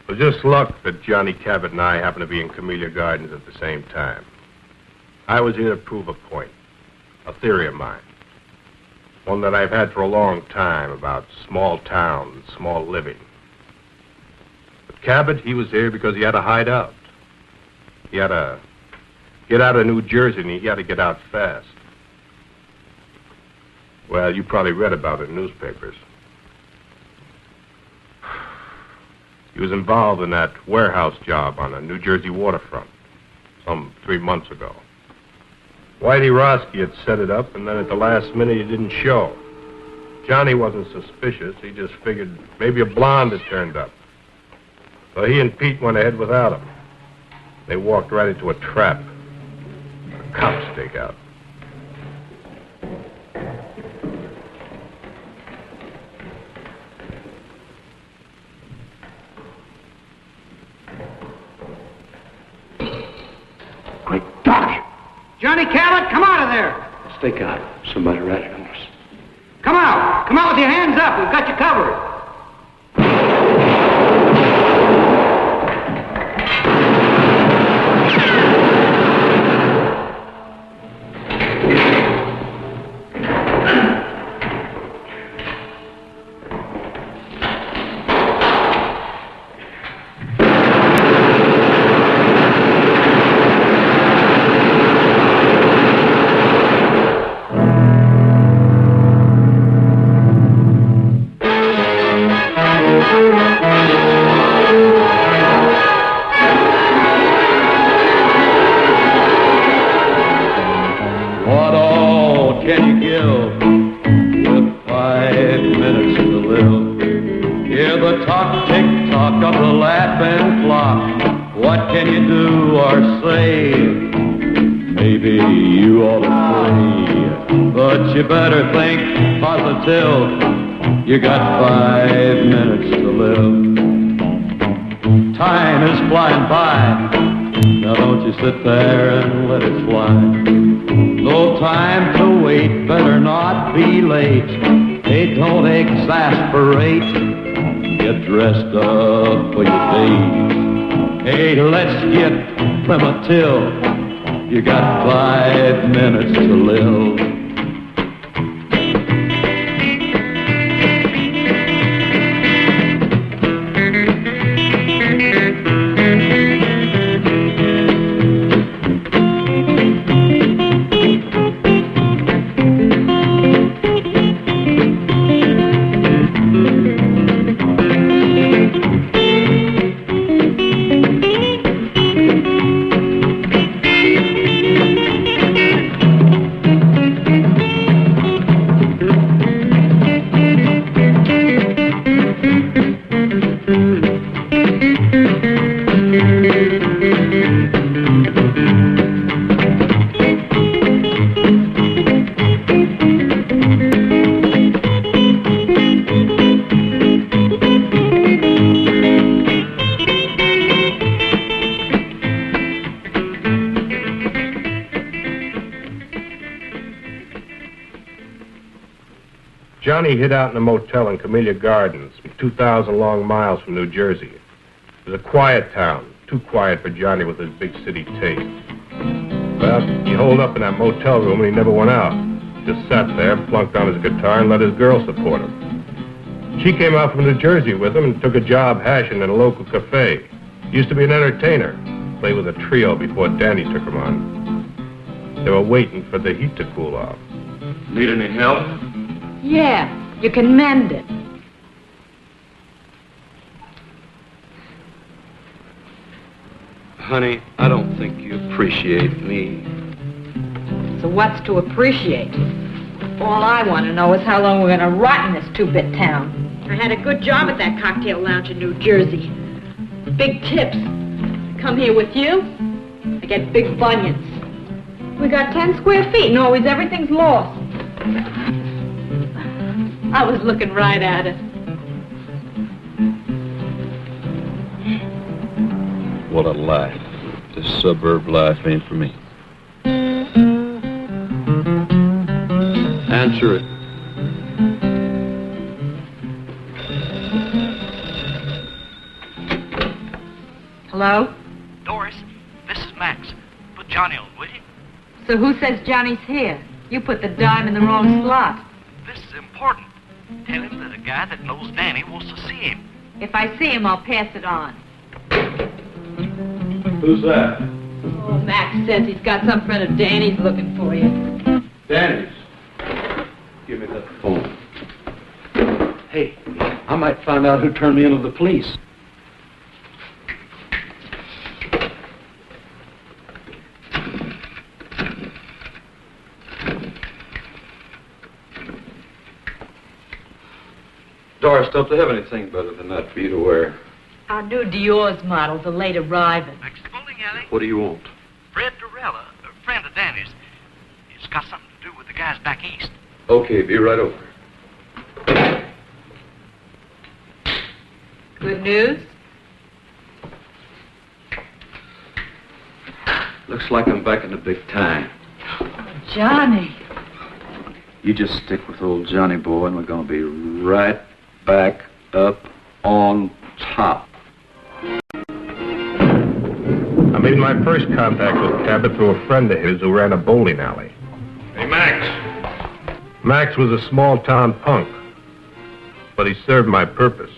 It was just luck that Johnny Cabot and I happened to be in Camellia Gardens at the same time. I was here to prove a point, a theory of mine. One that I've had for a long time about small town and small living. But Cabot, he was here because he had to hide out. He had to get out of New Jersey, and he had to get out fast. Well, you probably read about it in newspapers. He was involved in that warehouse job on the New Jersey waterfront some 3 months ago. Whitey Roski had set it up, and then at the last minute he didn't show. Johnny wasn't suspicious. He just figured maybe a blonde had turned up. So he and Pete went ahead without him. They walked right into a trap. A cop stakeout. Great gosh! Johnny Cabot, come out of there! Stake out. Somebody ratted on us. Come out! Come out with your hands up. We've got you covered. You better think positive. You got 5 minutes to live. Time is flying by. Now don't you sit there and let it fly. No time to wait. Better not be late. Hey, don't exasperate. Get dressed up for your date. Hey, let's get primitive. You got 5 minutes to live. Johnny hid out in a motel in Camellia Gardens, 2,000 long miles from New Jersey. It was a quiet town, too quiet for Johnny with his big city taste. Well, he holed up in that motel room and he never went out. Just sat there, plunked on his guitar, and let his girl support him. She came out from New Jersey with him and took a job hashing in a local cafe. Used to be an entertainer, played with a trio before Danny took him on. They were waiting for the heat to cool off. Need any help? Yeah, you can mend it. Honey, I don't think you appreciate me. So what's to appreciate? All I want to know is how long we're going to rot in this two-bit town. I had a good job at that cocktail lounge in New Jersey. Big tips. Come here with you, I get big bunions. We got 10 square feet and always everything's lost. I was looking right at it. What a life. This suburb life ain't for me. Answer it. Hello? Doris, this is Max. Put Johnny on, will you? So who says Johnny's here? You put the dime in the wrong slot. This is important. Tell him that a guy that knows Danny wants to see him. If I see him, I'll pass it on. Who's that? Oh, Max says he's got some friend of Danny's looking for you. Danny's. Give me that phone. Hey, I might find out who turned me into the police. Doris, don't they have anything better than that for you to wear? Our new Dior's models are late arriving. Next to the bowling alley, What do you want? Fred Durella, a friend of Danny's. It's got something to do with the guys back east. Okay, be right over. Good news? Looks like I'm back in the big time. Johnny. You just stick with old Johnny boy and we're gonna be right back up on top. I made my first contact with Cabot through a friend of his who ran a bowling alley. Hey, Max. Max was a small-town punk, but he served my purpose.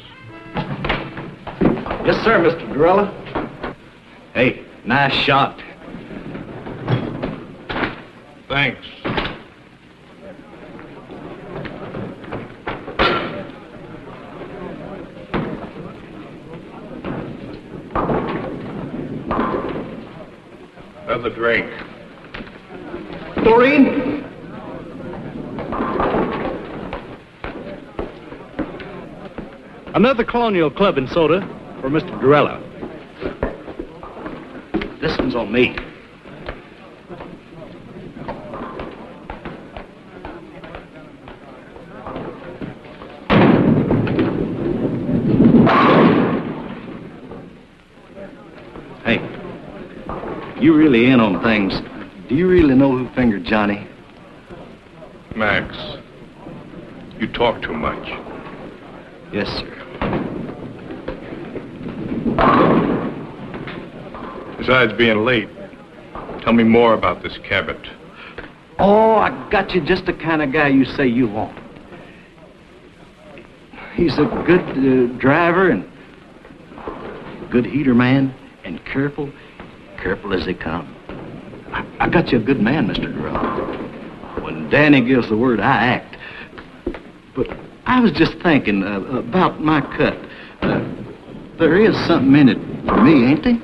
Yes, sir, Mr. Durella. Hey, nice shot. Thanks. Another drink. Doreen? Another Colonial Club and soda for Mr. Durella. This one's on me. Hey, you really in on things. Do you really know who fingered Johnny? Max, you talk too much. Yes, sir. Besides being late, tell me more about this Cabot. Oh, I got you just the kind of guy you say you want. He's a good driver and good heater man and careful as they come. I got you a good man, Mr. Durrell. When Danny gives the word, I act. But I was just thinking about my cut. There is something in it for me, ain't there?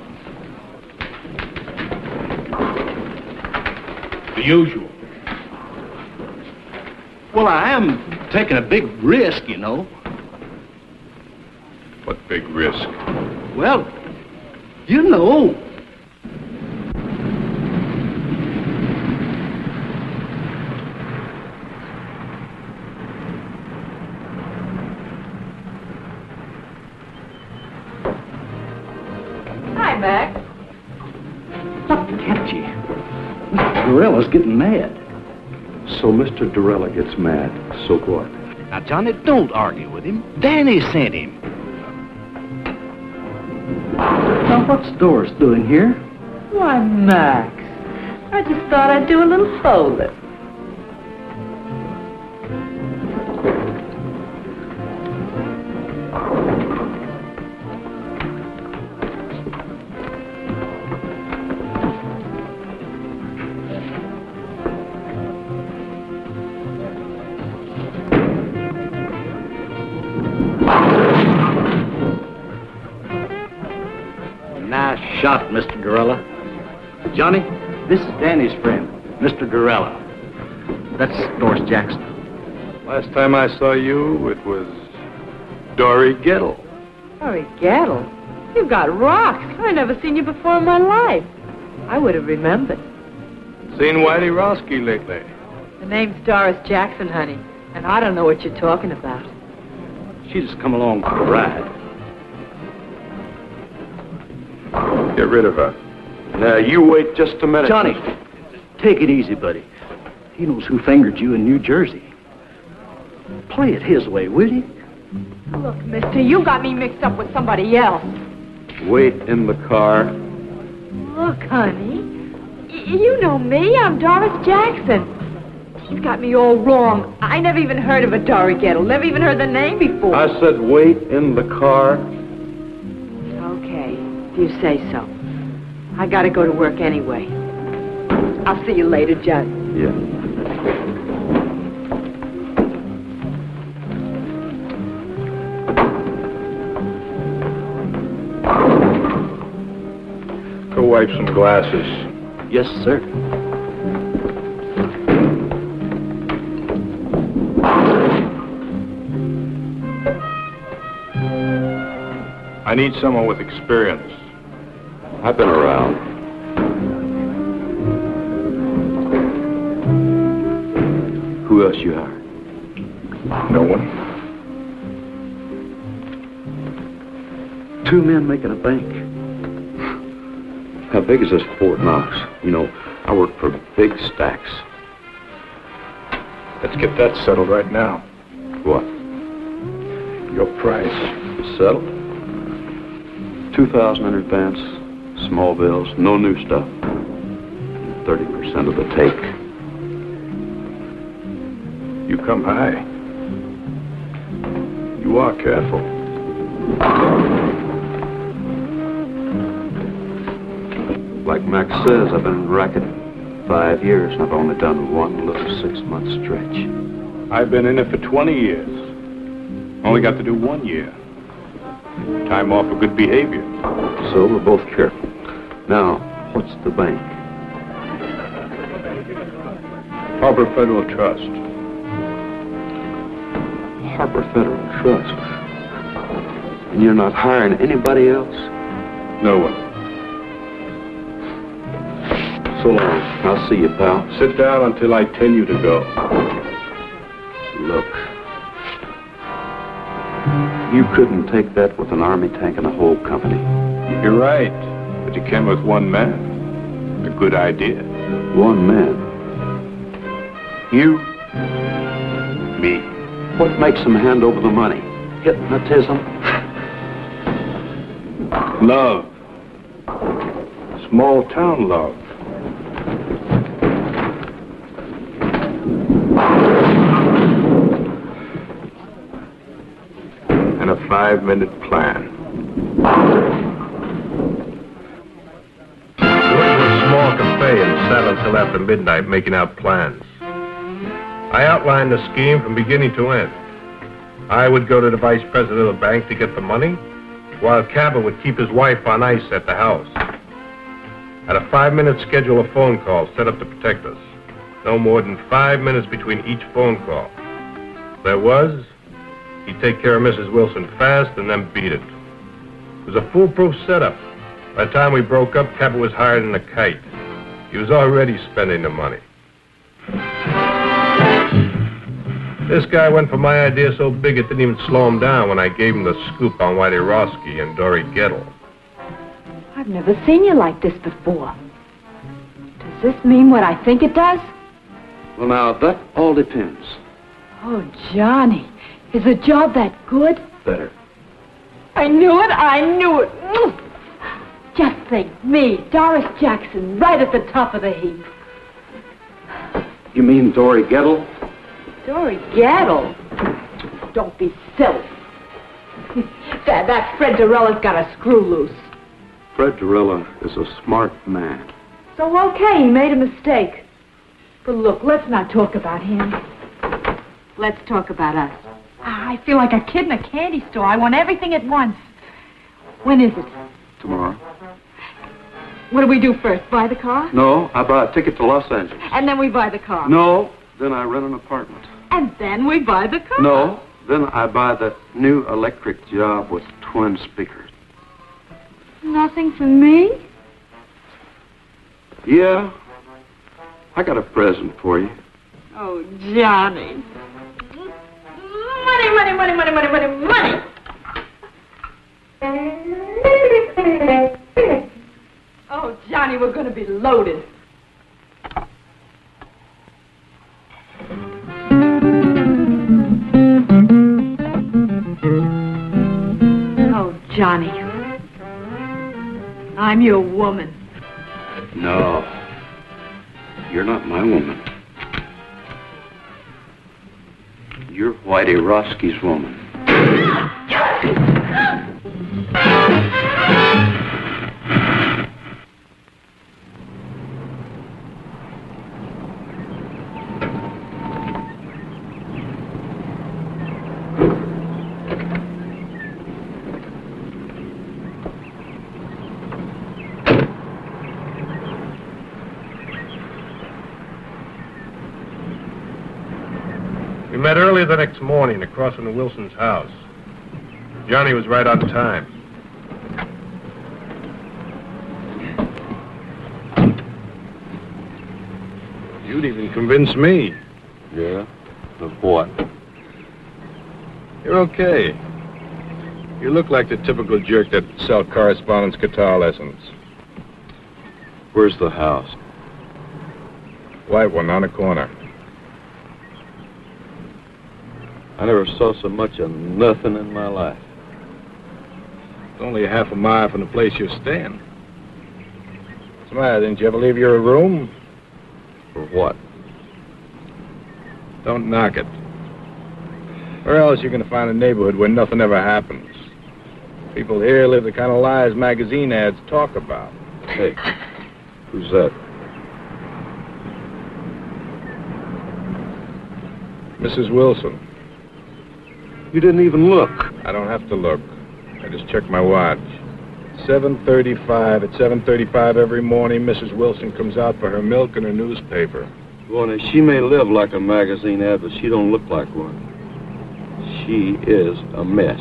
The usual. Well, I am taking a big risk, you know. What big risk? Well, you know. Hi, Max. What kept you? Mr. Durella's getting mad. So Mr. Durella gets mad. So what? Now, Johnny, don't argue with him. Danny sent him. Now, what's Doris doing here? Why, Max. I just thought I'd do a little folding. Nice shot, Mr. Durella. Johnny, this is Danny's friend, Mr. Durella. That's Doris Jackson. Last time I saw you, it was Dory Gettle. Hurry, Gettle. You've got rocks. I never seen you before in my life. I would have remembered. Seen Whitey Roski lately? The name's Doris Jackson, honey, and I don't know what you're talking about. She just come along for a ride. Get rid of her. Now, you wait just a minute. Johnny, take it easy, buddy. He knows who fingered you in New Jersey. Play it his way, will you? Look, mister, you got me mixed up with somebody else. Wait in the car. Look, honey. You know me. I'm Doris Jackson. He's got me all wrong. I never even heard of a Dory Gettle. Never even heard the name before. I said wait in the car. Okay, if you say so. I gotta go to work anyway. I'll see you later, Judd. Yeah. Go wipe some glasses. Yes, sir. I need someone with experience. I've been around. Who else you hired? No one. 2 men making a bank. How big is this Fort Knox? You know, I work for big stacks. Let's get that settled right now. What? Your price. Settled? 2,000 in advance, small bills, no new stuff. 30% of the take. You come high. You are careful. Like Max says, I've been in racket 5 years, and I've only done one little 6-month stretch. I've been in it for 20 years. Only got to do 1 year. Time off for good behavior. So we're both careful. Now, what's the bank? Harbor Federal Trust. Harbor Federal Trust. And you're not hiring anybody else? No one. So long. I'll see you, pal. Sit down until I tell you to go. Look. You couldn't take that with an army tank and a whole company. You're right. But you came with one man. A good idea. One man. You. Me. What makes them hand over the money? Hypnotism? Love. Small town love. And a 5-minute plan. We went to a small cafe and sat until after midnight making out plans. I outlined the scheme from beginning to end. I would go to the vice president of the bank to get the money, while Cabot would keep his wife on ice at the house. At a 5-minute schedule of phone calls set up to protect us. No more than 5 minutes between each phone call. There was, he'd take care of Mrs. Wilson fast and then beat it. It was a foolproof setup. By the time we broke up, Cabot was higher than a kite. He was already spending the money. This guy went for my idea so big it didn't even slow him down when I gave him the scoop on Whitey Roski and Dory Gettle. I've never seen you like this before. Does this mean what I think it does? Well, now, that all depends. Oh, Johnny, is the job that good? Better. I knew it, I knew it. Just think, me, Doris Jackson, right at the top of the heap. You mean Dory Gettle? Dory Gettle? Don't be silly. that Fred Dorella's got a screw loose. Fred Dorella is a smart man. So, okay, he made a mistake. But look, let's not talk about him. Let's talk about us. I feel like a kid in a candy store. I want everything at once. When is it? Tomorrow. What do we do first? Buy the car? No, I buy a ticket to Los Angeles. And then we buy the car? No, then I rent an apartment. And then we buy the car? No, then I buy that new electric job with twin speakers. Nothing for me? Yeah, I got a present for you. Oh, Johnny. Money, money, money, money, money, money, money! Oh, Johnny, we're going to be loaded. Oh, Johnny. I'm your woman. No. You're not my woman. You're Whitey Roski's woman. We met early the next morning across from the Wilson's house. Johnny was right on time. You'd even convince me. Yeah? Of what? You're okay. You look like the typical jerk that sell correspondence guitar lessons. Where's the house? White one on the corner. I never saw so much of nothing in my life. It's only half a mile from the place you're staying. What's the matter? Didn't you ever leave your room? For what? Don't knock it. Where else are you going to find a neighborhood where nothing ever happens? People here live the kind of lives magazine ads talk about. Hey, who's that? Mrs. Wilson. You didn't even look. I don't have to look. I just checked my watch. 7:35. At 7:35 every morning, Mrs. Wilson comes out for her milk and her newspaper. Well, now, she may live like a magazine ad, but she don't look like one. She is a mess.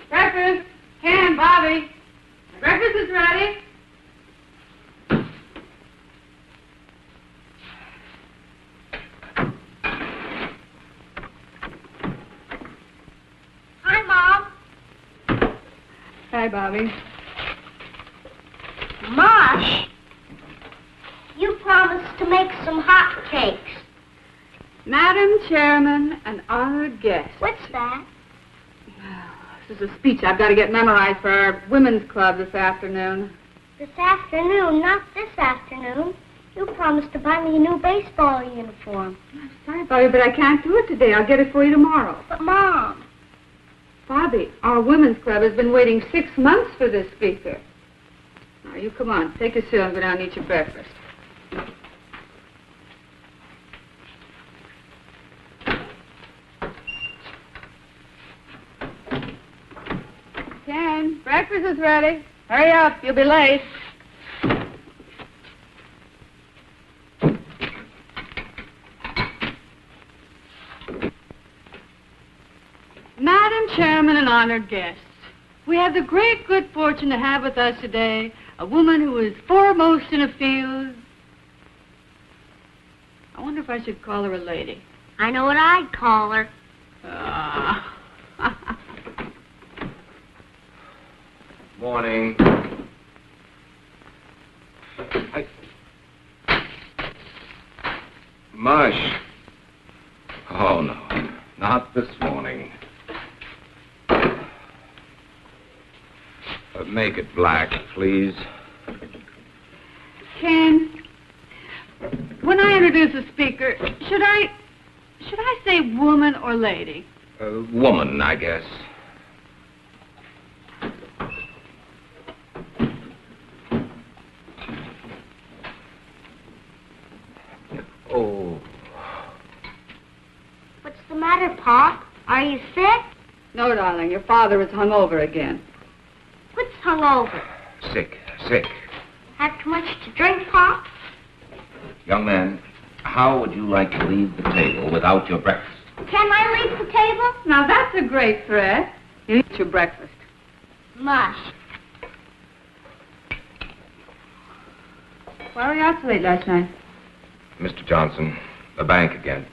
Breakfast! Ken, Bobby! Breakfast is ready. Hi, Mom. Hi, Bobby. Mosh, you promised to make some hot cakes. Madam Chairman and honored guests. What's that? This is a speech I've got to get memorized for our women's club this afternoon. This afternoon, not this afternoon. You promised to buy me a new baseball uniform. I'm sorry, Bobby, but I can't do it today. I'll get it for you tomorrow. But, Mom, Bobby, our women's club has been waiting 6 months for this speaker. Now, you come on. Take a seat and go down and eat your breakfast. Ken, breakfast is ready. Hurry up, you'll be late. Madam Chairman and honored guests, we have the great good fortune to have with us today a woman who is foremost in a field. I wonder if I should call her a lady. I know what I'd call her. Morning. Mush. Oh, no. Not this morning. Make it black, please. Ken, when I introduce a speaker, should I say woman or lady? Woman, I guess. Oh. What's the matter, Pop? Are you sick? No, darling, your father is hungover again. What's hungover? Sick. Have too much to drink, Pop? Young man, how would you like to leave the table without your breakfast? Can I leave the table? Now, that's a great threat. You eat your breakfast. Mush. Why were you out so late last night? Mr. Johnson, the bank again.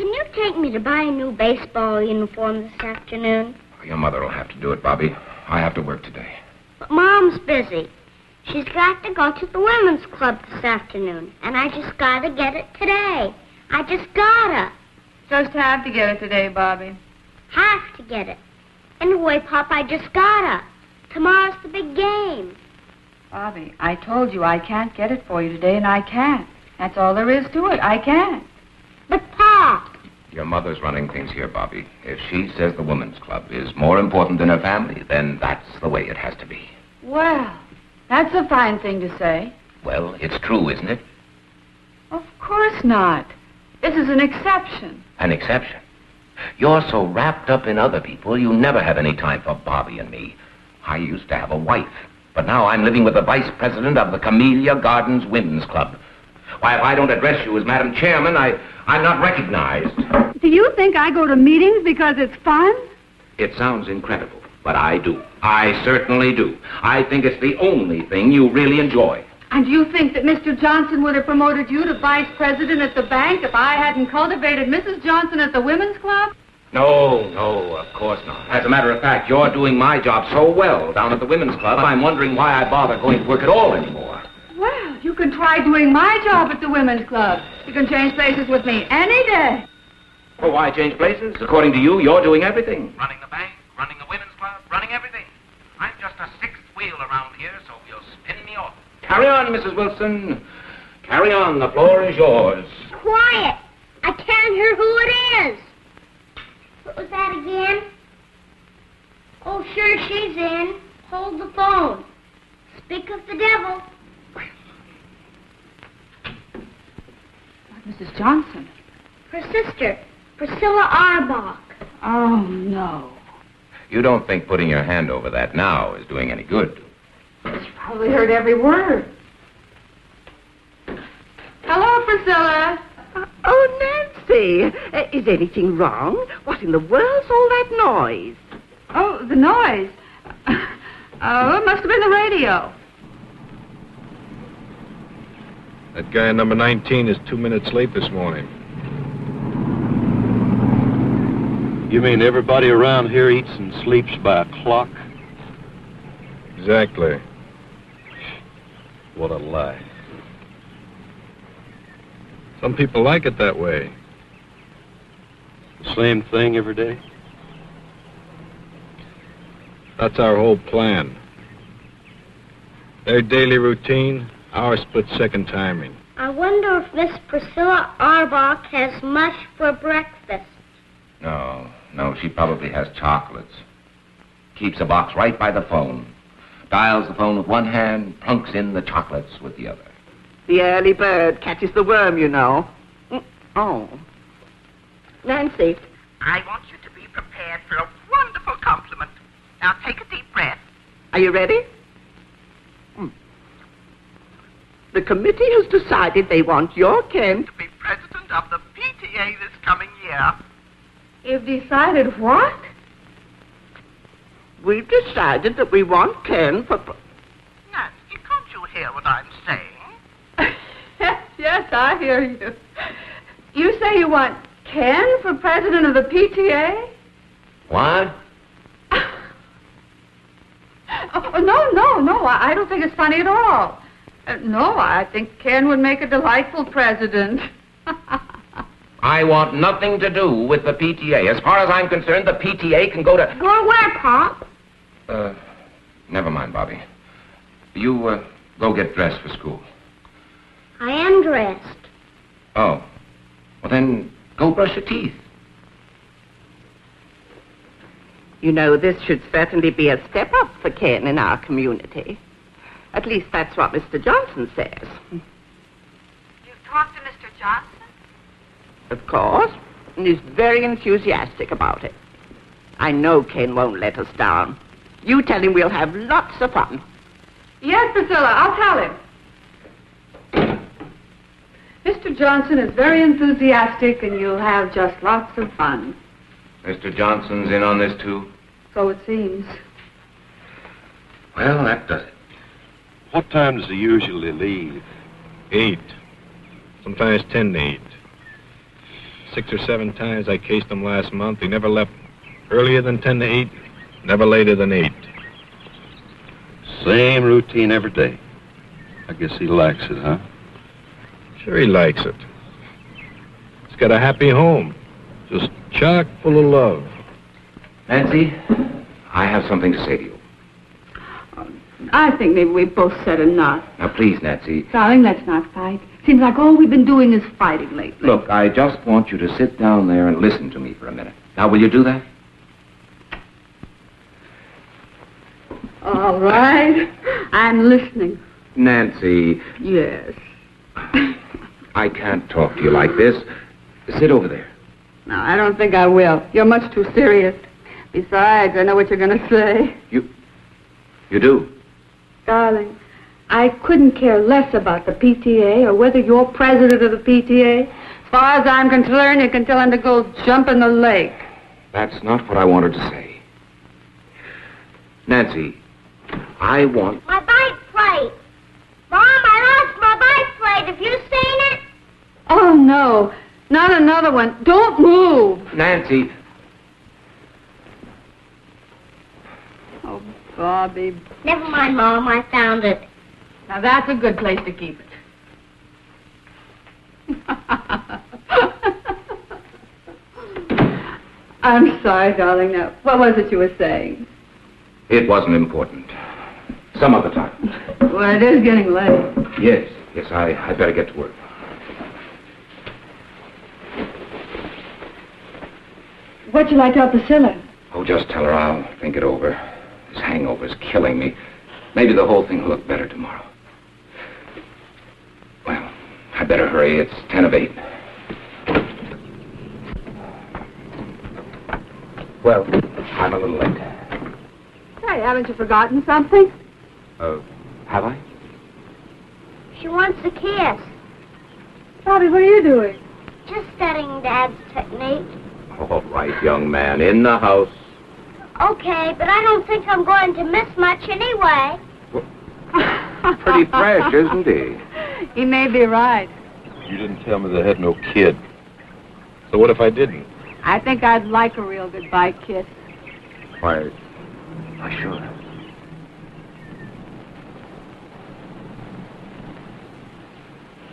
can you take me to buy a new baseball uniform this afternoon? Your mother will have to do it, Bobby. I have to work today. But Mom's busy. She's got to go to the women's club this afternoon, and I just gotta get it today. I just gotta. Just have to get it today, Bobby. Have to get it. Anyway, Pop, I just gotta. Tomorrow's the big game. Bobby, I told you I can't get it for you today, and I can't. That's all there is to it. I can't. But, Pop, Your mother's running things here, Bobby. If she says the women's club is more important than her family, then that's the way it has to be. Well, that's a fine thing to say. Well, it's true, isn't it? Of course not. This is an exception. An exception. You're so wrapped up in other people, you never have any time for Bobby and me. I used to have a wife, but now I'm living with the vice president of the Camellia Gardens Women's Club. Why, if I don't address you as Madam Chairman, I'm not recognized. Do you think I go to meetings because it's fun? It sounds incredible, but I do. I certainly do. I think it's the only thing you really enjoy. And you think that Mr. Johnson would have promoted you to vice president at the bank if I hadn't cultivated Mrs. Johnson at the women's club? No, of course not. As a matter of fact, you're doing my job so well down at the women's club, I'm wondering why I bother going to work at all anymore. Well, you can try doing my job at the women's club. You can change places with me any day. Well, why change places? According to you, you're doing everything. Running the bank, running the women's club, running everything. I'm just a sixth wheel around here, so you'll spin me off. Carry on, Mrs. Wilson. Carry on. The floor is yours. quiet. I can't hear who it is. What was that again? Oh, sure, she's in. Hold the phone. Speak of the devil. Mrs. Johnson. Her sister, Priscilla Arbach. Oh, no. You don't think putting your hand over that now is doing any good? She's probably heard every word. Hello, Priscilla. Oh, Nancy, is anything wrong? What in the world's all that noise? Oh, the noise. Oh, it must have been the radio. That guy number 19 is 2 minutes late this morning. You mean everybody around here eats and sleeps by a clock? Exactly. What a lie. Some people like it that way. The same thing every day? That's our whole plan. Their daily routine, our split-second timing. I wonder if Miss Priscilla Arbach has mush for breakfast. No, she probably has chocolates. Keeps a box right by the phone. Dials the phone with one hand, plunks in the chocolates with the other. The early bird catches the worm, you know. Oh. Nancy. I want you to be prepared for a wonderful compliment. Now take a deep breath. Are you ready? The committee has decided they want your Ken To be president of the PTA this coming year. You've decided what? We've decided that we want Ken for... Nancy, can't you hear what I'm saying? Yes, I hear you. You say you want Ken for president of the PTA? What? Oh, no. I don't think it's funny at all. No, I think Ken would make a delightful president. I want nothing to do with the PTA. As far as I'm concerned, the PTA can go to... Go where, Pop? Never mind, Bobby. You, go get dressed for school. I am dressed. Oh. Well, then, go brush your teeth. You know, this should certainly be a step up for Ken in our community. At least that's what Mr. Johnson says. You've talked to Mr. Johnson? Of course. And he's very enthusiastic about it. I know Ken won't let us down. You tell him we'll have lots of fun. Yes, Priscilla, I'll tell him. Mr. Johnson is very enthusiastic, and you'll have just lots of fun. Mr. Johnson's in on this, too? So it seems. Well, that does it. What time does he usually leave? 8. Sometimes 10 to 8. 6 or 7 times I cased him last month. He never left earlier than 10 to 8, never later than 8. Same routine every day. I guess he likes it, huh? Sure he likes it. He's got a happy home, just chock full of love. Nancy, I have something to say to you. I think maybe we've both said enough. Now, please, Nancy. Darling, let's not fight. Seems like all we've been doing is fighting lately. Look, I just want you to sit down there and listen to me for a minute. Now, will you do that? All right. I'm listening. Nancy. Yes. I can't talk to you like this. Sit over there. No, I don't think I will. You're much too serious. Besides, I know what you're going to say. You do? Darling, I couldn't care less about the PTA or whether you're president of the PTA. As far as I'm concerned, you can tell him to go jump in the lake. That's not what I wanted to say. Nancy, I want... My bike plate. Mom, I lost my bike plate. Have you seen it? Oh, no. Not another one. Don't move. Nancy... Oh, Bobby. Never mind, Mom. I found it. Now, that's a good place to keep it. I'm sorry, darling. Now, what was it you were saying? It wasn't important. Some other time. Well, it is getting late. Yes, I'd better get to work. What'd you like to help Priscilla? Oh, just tell her I'll think it over. This hangover's killing me. Maybe the whole thing will look better tomorrow. Well, I'd better hurry. It's 10 of 8. Well, I'm a little late. Hey, haven't you forgotten something? Have I? She wants a kiss. Bobby, what are you doing? Just studying Dad's technique. All right, young man, in the house. Okay, but I don't think I'm going to miss much anyway. Pretty fresh, isn't he? He may be right. You didn't tell me they had no kid. So what if I didn't? I think I'd like a real goodbye kiss. Why, sure.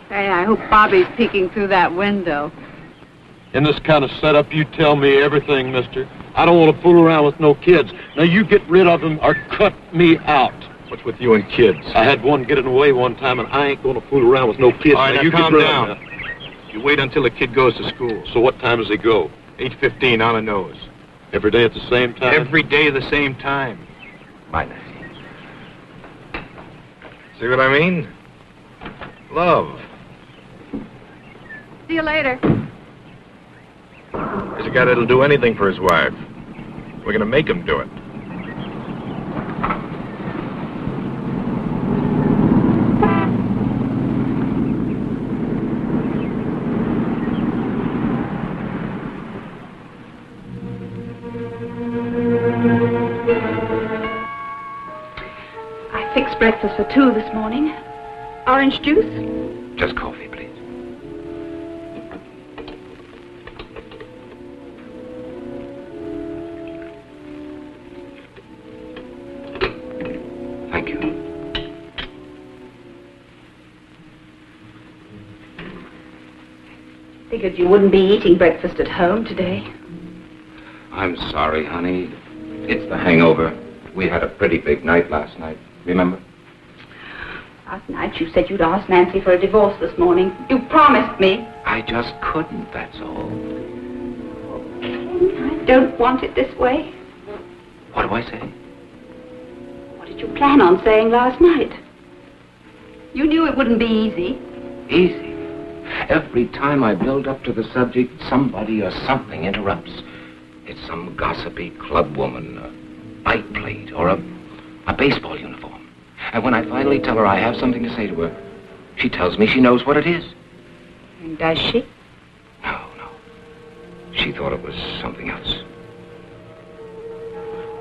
Hey, I hope Bobby's peeking through that window. In this kind of setup, you tell me everything, mister. I don't want to fool around with no kids. Now, you get rid of them or cut me out. What's with you and kids? I had one getting away one time, and I ain't going to fool around with no kids. All right, now, you calm get rid down. of them. You wait until the kid goes to school. So what time does he go? 8:15 on the nose. Every day at the same time? Every day at the same time. Bye, Nancy. See what I mean? Love. See you later. There's a guy that'll do anything for his wife. We're gonna make him do it. I fixed breakfast for 2 this morning. Orange juice? Just coffee, please. Thank you. Figured you wouldn't be eating breakfast at home today. I'm sorry, honey. It's the hangover. We had a pretty big night last night. Remember? Last night you said you'd ask Nancy for a divorce this morning. You promised me. I just couldn't, that's all. I don't want it this way. What do I say? What did you plan on saying last night? You knew it wouldn't be easy. Easy. Every time I build up to the subject, somebody or something interrupts. It's some gossipy club woman, a bike plate, or a baseball uniform. And when I finally tell her I have something to say to her, she tells me she knows what it is. And does she? No. She thought it was something else.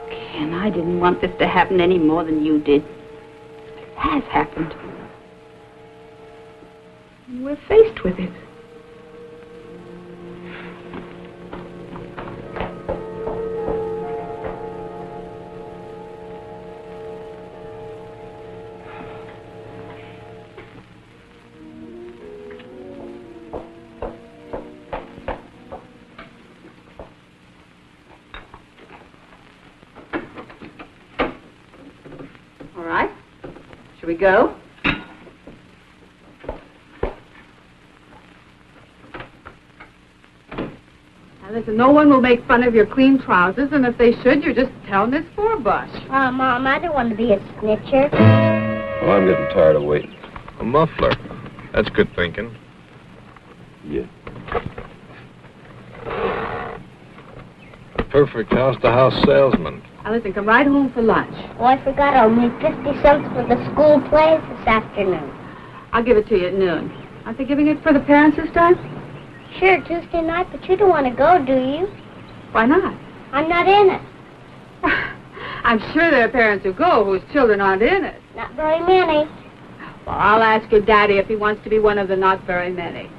Ken, I didn't want this to happen any more than you did. It has happened. We're faced with it. we go? Now, listen, no one will make fun of your clean trousers, and if they should, you just tell Miss Forbush. Mom, I don't want to be a snitcher. Well, I'm getting tired of waiting. A muffler. That's good thinking. Yeah. A perfect house-to-house salesman. Now, listen, come right home for lunch. Oh, I forgot I'll need 50 cents for the school plays this afternoon. I'll give it to you at noon. Aren't they giving it for the parents this time? Sure, Tuesday night, but you don't want to go, do you? Why not? I'm not in it. I'm sure there are parents who go whose children aren't in it. Not very many. Well, I'll ask your daddy if he wants to be one of the not very many.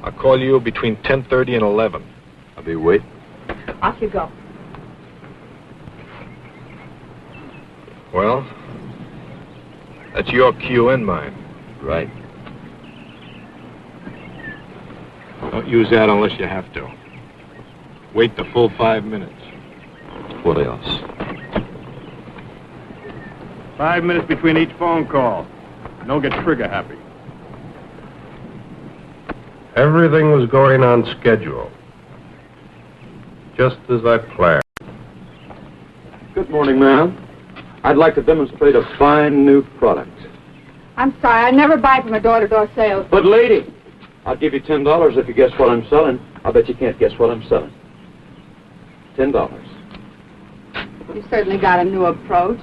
I'll call you between 10:30 and 11. I'll be waiting. Off you go. Well, that's your cue and mine. Right. Don't use that unless you have to. Wait the full 5 minutes. What else? 5 minutes between each phone call. Don't get trigger happy. Everything was going on schedule. Just as I planned. Good morning, ma'am. I'd like to demonstrate a fine new product. I'm sorry, I never buy from a door-to-door sales. But, lady, I'll give you $10 if you guess what I'm selling. I bet you can't guess what I'm selling. $10. You've certainly got a new approach.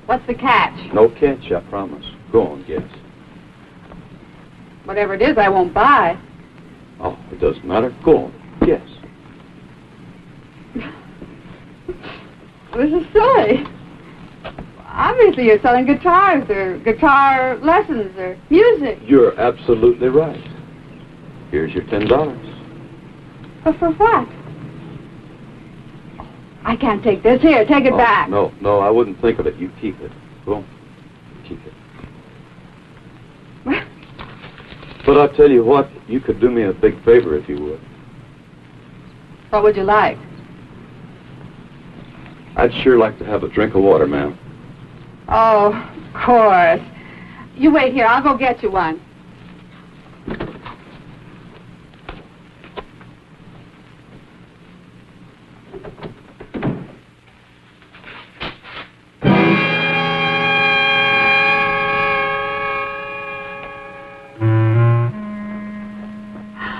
What's the catch? No catch, I promise. Go on, guess. Whatever it is, I won't buy. Oh, it doesn't matter. Go on, guess. This is silly. Obviously, you're selling guitars or guitar lessons or music. You're absolutely right. Here's your $10. But for what? I can't take this. Here, take it back. No, I wouldn't think of it. You keep it. Go on. Keep it. But I'll tell you what, you could do me a big favor if you would. What would you like? I'd sure like to have a drink of water, ma'am. Oh, of course. You wait here. I'll go get you one.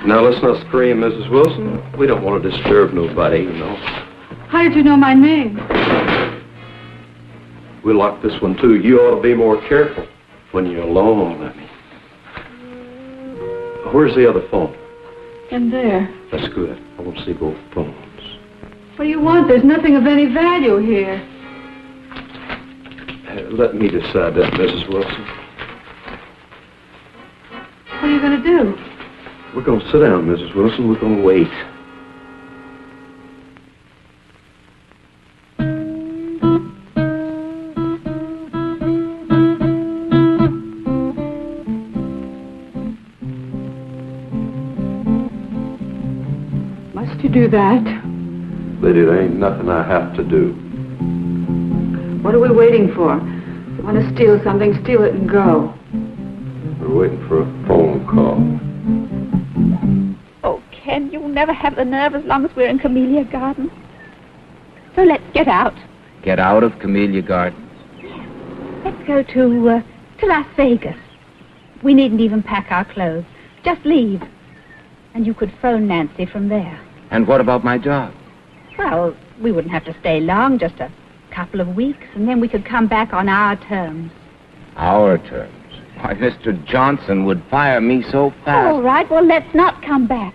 Now, let's not scream, Mrs. Wilson. We don't want to disturb nobody, you know. How did you know my name? We locked this one, too. You ought to be more careful when you're alone, I mean. Where's the other phone? In there. That's good. I want to see both phones. What do you want? There's nothing of any value here. Let me decide that, Mrs. Wilson. What are you going to do? We're going to sit down, Mrs. Wilson. We're going to wait. Must you do that? Lady, there ain't nothing I have to do. What are we waiting for? If you want to steal something, steal it and go. We're waiting for a phone call. Oh, Ken, you'll never have the nerve as long as we're in Camellia Gardens. So let's get out. Get out of Camellia Gardens? Let's go to Las Vegas. We needn't even pack our clothes. Just leave. And you could phone Nancy from there. And what about my job? Well, we wouldn't have to stay long, just a couple of weeks, and then we could come back on our terms. Our terms? Why, Mr. Johnson would fire me so fast. All right, well, let's not come back.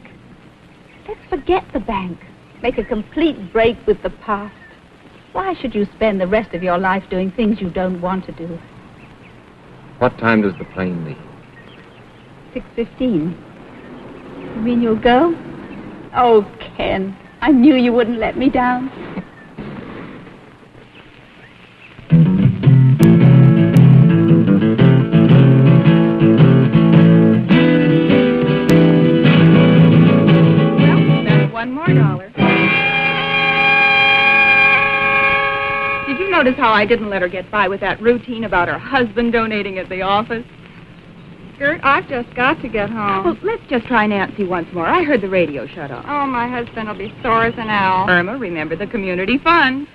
Let's forget the bank. Make a complete break with the past. Why should you spend the rest of your life doing things you don't want to do? What time does the plane leave? 6:15. You mean you'll go? Oh, Ken, I knew you wouldn't let me down. notice how I didn't let her get by with that routine about her husband donating at the office? Gert, I've just got to get home. Well, let's just try Nancy once more. I heard the radio shut off. Oh, my husband will be sore as an owl. Irma, remember the community fund.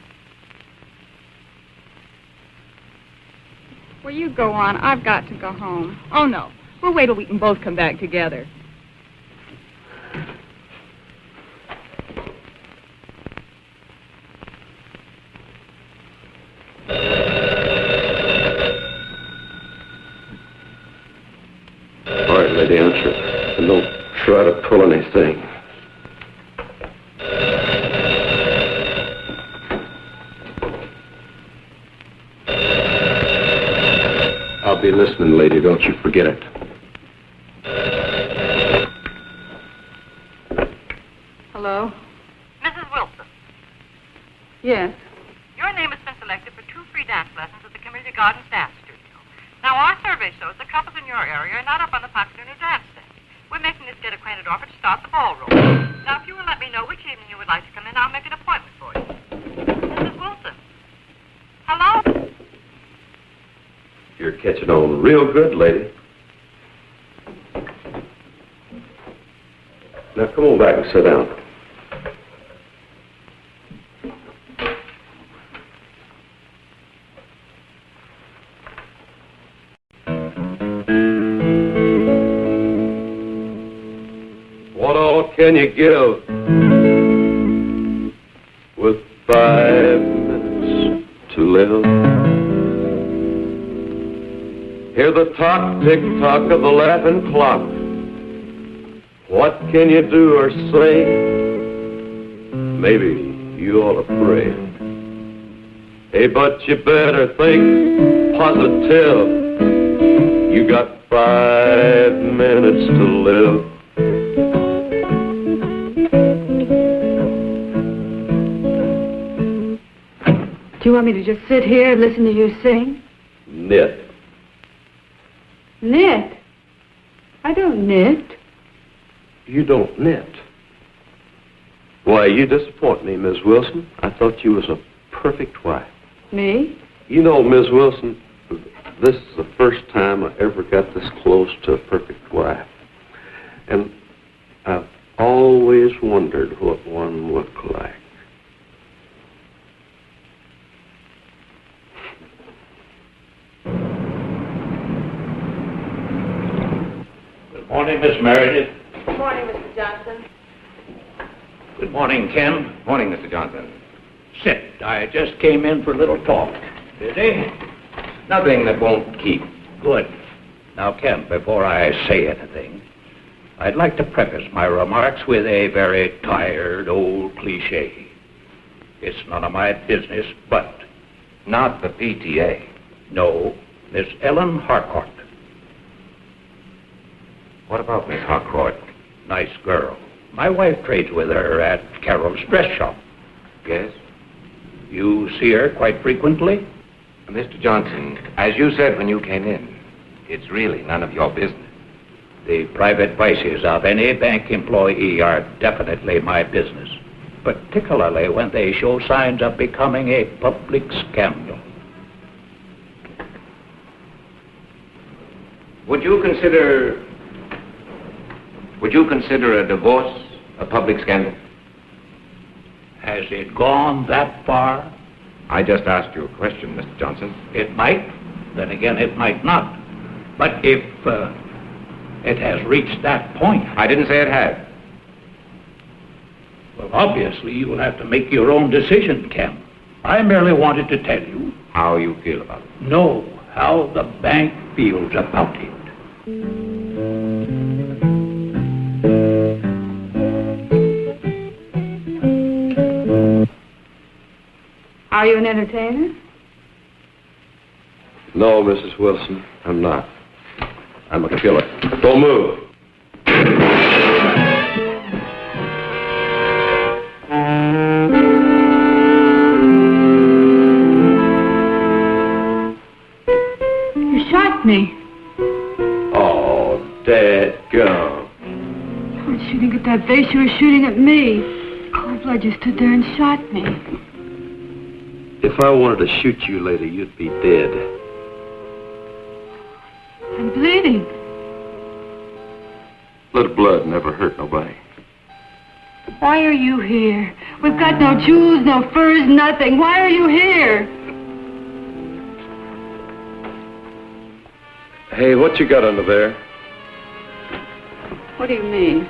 Well, you go on. I've got to go home. Oh, no. We'll wait till we can both come back together. All right, lady, answer. And don't try to pull anything. I'll be listening, lady. Don't you forget it. Hello? Mrs. Wilson, Yes. your name has been selected for 2 free dance lessons at the Camellia Gardens Dance Studio. Now, our survey shows the couples in your area are not up on the popular new dance scene. We're making this get acquainted offer to start the ballroom. Now, if you will let me know which evening you would like to come in, I'll make an appointment for you. Mrs. Wilson. Hello? You're catching on real good, lady. Now, come on back and sit down. What all can you give with 5 minutes to live? Hear the tock, tick-tock of the laughing clock. What can you do or say? Maybe you ought to pray. Hey, but you better think positive. You got 5 minutes to live. Do you want me to just sit here and listen to you sing? Knit. Knit? I don't knit. You don't knit. Why, you disappoint me, Miss Wilson. I thought you was a perfect wife. Me? You know, Miss Wilson, this is the first time I ever got this close to a perfect wife. And I've always wondered what one looked like. Good morning, Miss Meredith. Good morning, Mr. Johnson. Good morning, Ken. Morning, Mr. Johnson. Sit. I just came in for a little talk. Busy? Nothing that won't keep. Good. Now, Ken, before I say anything, I'd like to preface my remarks with a very tired old cliche. It's none of my business, but... Not the PTA. No, Miss Ellen Harcourt. What about Miss Harcourt? Nice girl. My wife trades with her at Carol's dress shop. Yes? You see her quite frequently? Mr. Johnson, as you said when you came in, it's really none of your business. The private vices of any bank employee are definitely my business, particularly when they show signs of becoming a public scandal. Would you consider a divorce a public scandal? Has it gone that far? I just asked you a question, Mr. Johnson. It might. Then again, it might not. But if it has reached that point... I didn't say it had. Well, obviously, you will have to make your own decision, Ken. I merely wanted to tell you... How you feel about it. No, how the bank feels about it. Are you an entertainer? No, Mrs. Wilson, I'm not. I'm a killer. Don't move. You shot me. Oh, dadgum. You weren't shooting at that vase, you were shooting at me. Cold blood, you stood there and shot me. If I wanted to shoot you, lady, you'd be dead. I'm bleeding. Little blood never hurt nobody. Why are you here? We've got no jewels, no furs, nothing. Why are you here? Hey, what you got under there? What do you mean?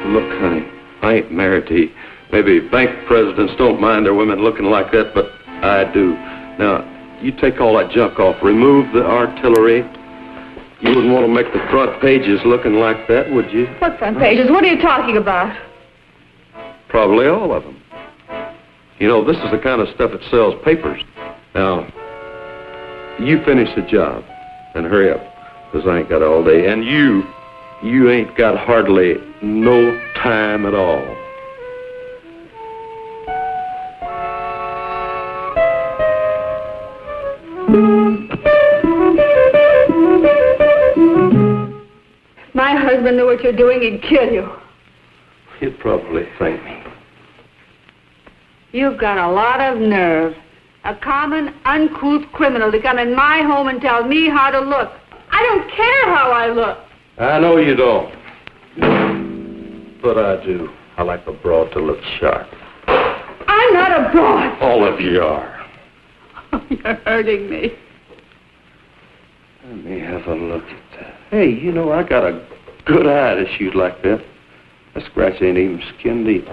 Look, honey, I ain't married to you. Maybe bank presidents don't mind their women looking like that, but I do. Now, you take all that junk off. Remove the artillery. You wouldn't want to make the front pages looking like that, would you? What front pages? What are you talking about? Probably all of them. You know, this is the kind of stuff that sells papers. Now, you finish the job and hurry up, because I ain't got all day. And you ain't got hardly no time at all. If my husband knew what you're doing, he'd kill you. He'd probably thank me. You've got a lot of nerve. A common, uncouth criminal to come in my home and tell me how to look. I don't care how I look. I know you don't. But I do. I like a broad to look sharp. I'm not a broad. All of you are. You're hurting me. Let me have a look at that. Hey, you know, I got a good eye to shoot like that. That scratch ain't even skin deep.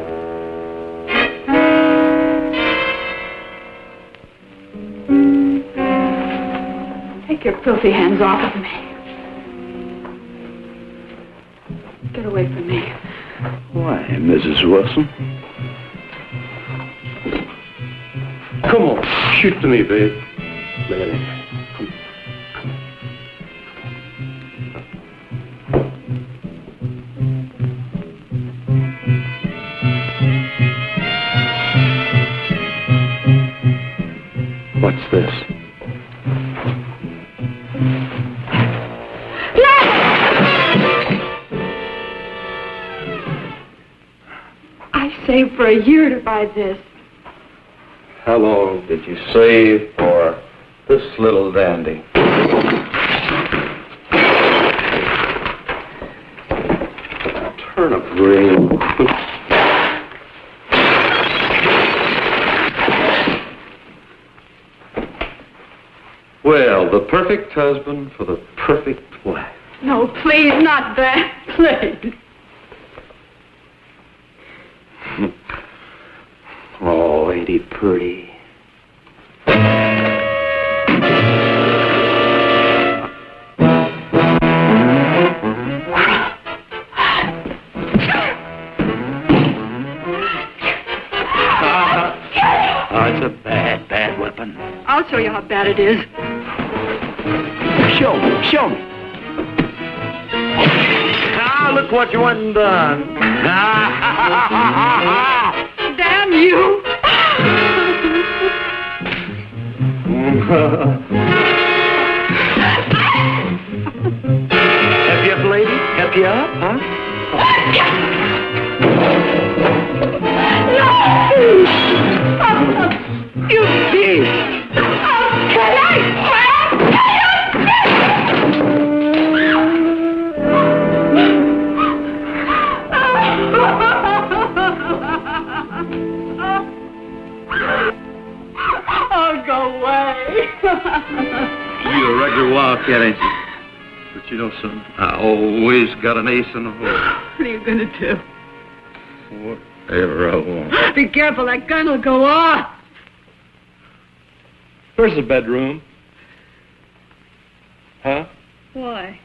Take your filthy hands off of me. Get away from me. Why, Mrs. Wilson? Come on, shoot to me, babe. Lay it in. Come. What's this? I saved for a year to buy this. How long did you save for this little dandy? Turnip green. Well, the perfect husband for the perfect wife. No, please, not that. Please. Oh, ain't he pretty? Oh, it's a bad weapon. I'll show you how bad it is. Show me. Now, look what you went and done. Damn you! Help you up, lady? Help you up, huh? You thief! Oh, go away. You a regular wildcat, ain't you? But you know something? I always got an ace in the hole. What are you going to do? Whatever I want. Be careful, that gun will go off. Where's the bedroom? Huh? Why?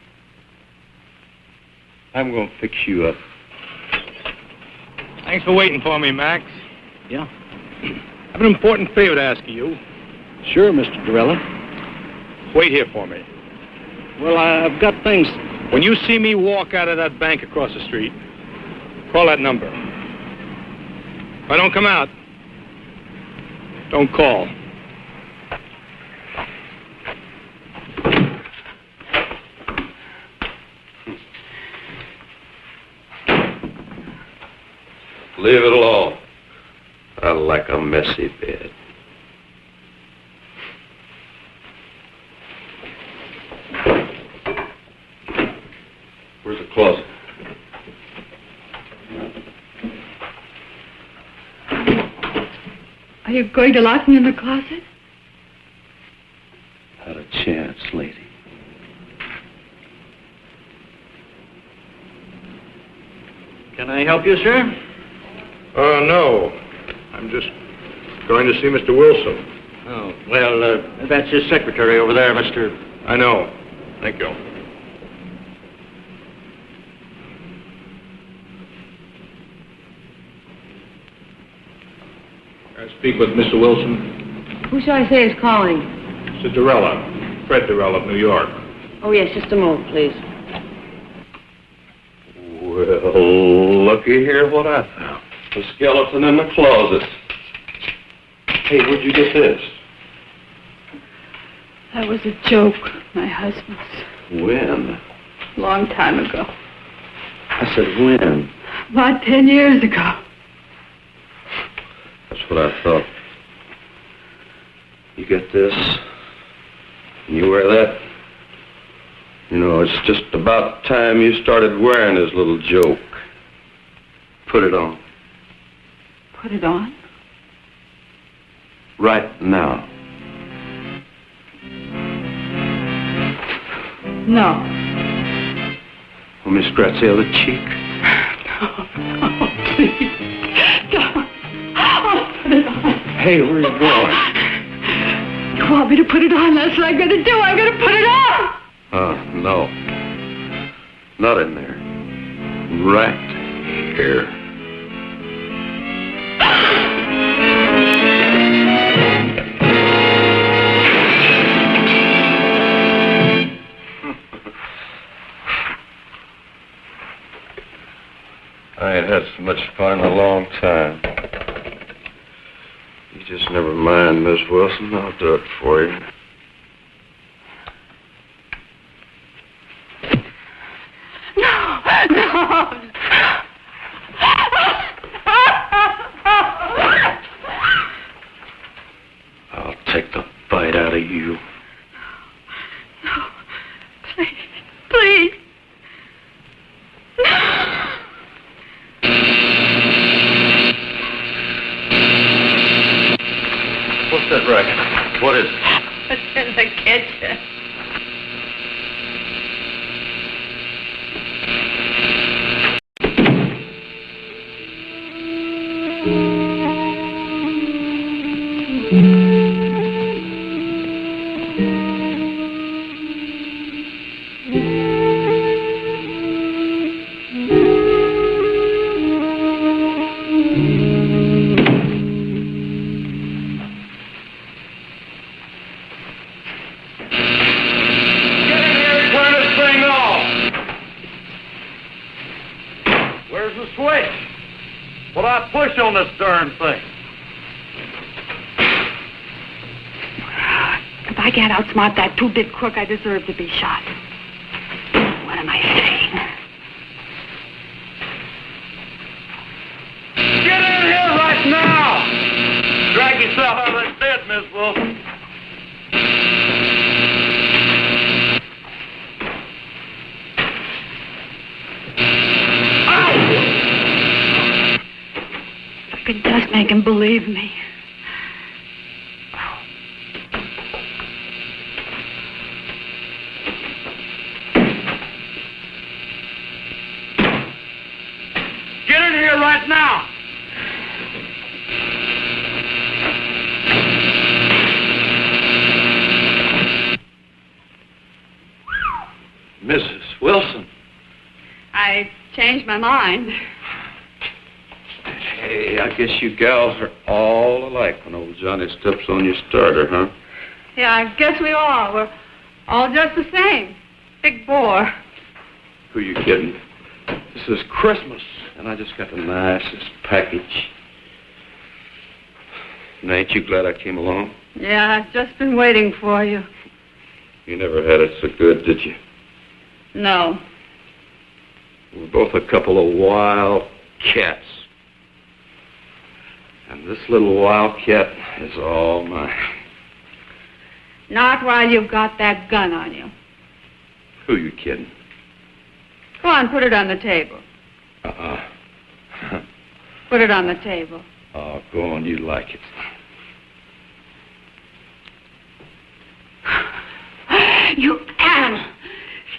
I'm going to fix you up. Thanks for waiting for me, Max. Yeah? I have an important favor to ask of you. Sure, Mr. Dorella. Wait here for me. Well, I've got things. When you see me walk out of that bank across the street, call that number. If I don't come out, don't call. Leave it alone. I like a messy bed. Where's the closet? Are you going to lock me in the closet? Not a chance, lady. Can I help you, sir? No. I'm just going to see Mr. Wilson. Oh, well, that's his secretary over there, Mr. I know. Thank you. I speak with Mr. Wilson. Who shall I say is calling? Mr. Durella. Fred Durella of New York. Oh, yes, just a moment, please. Well, looky here what I found. A skeleton in the closet. Hey, where'd you get this? That was a joke, my husband's. When? Long time ago. I said when? About 10 years ago. That's what I thought. You get this, and you wear that. You know, it's just about time you started wearing this little joke. Put it on. Put it on? Right now. No. Want me to scratch the other cheek? No, please. Don't. I'll put it on. Hey, where are you going? You want me to put it on? That's what I'm going to do. I'm going to put it on. No. Not in there. Right here. I ain't had so much fun in a long time. You just never mind, Miss Wilson. I'll do it for you. No. I'll take the bite out of you. No. Please. Please. What's that racket? What is it? It's in the kitchen. On this darn thing. If I can't outsmart that two-bit crook, I deserve to be shot. What am I saying? Get in here right now! Drag yourself out of that bed, Miss Wilson. I could just make him believe me. Get in here right now! Mrs. Wilson. I changed my mind. Hey, I guess you gals are all alike when old Johnny steps on your starter, huh? Yeah, I guess we all. We're all just the same. Big bore. Who you kidding? This is Christmas, and I just got the nicest package. And ain't you glad I came along? Yeah, I've just been waiting for you. You never had it so good, did you? No. We're both a couple of wild cats. And this little wildcat is all mine. Not while you've got that gun on you. Who you kidding? Go on, put it on the table. Put it on the table. Oh, go on, you like it. You animal!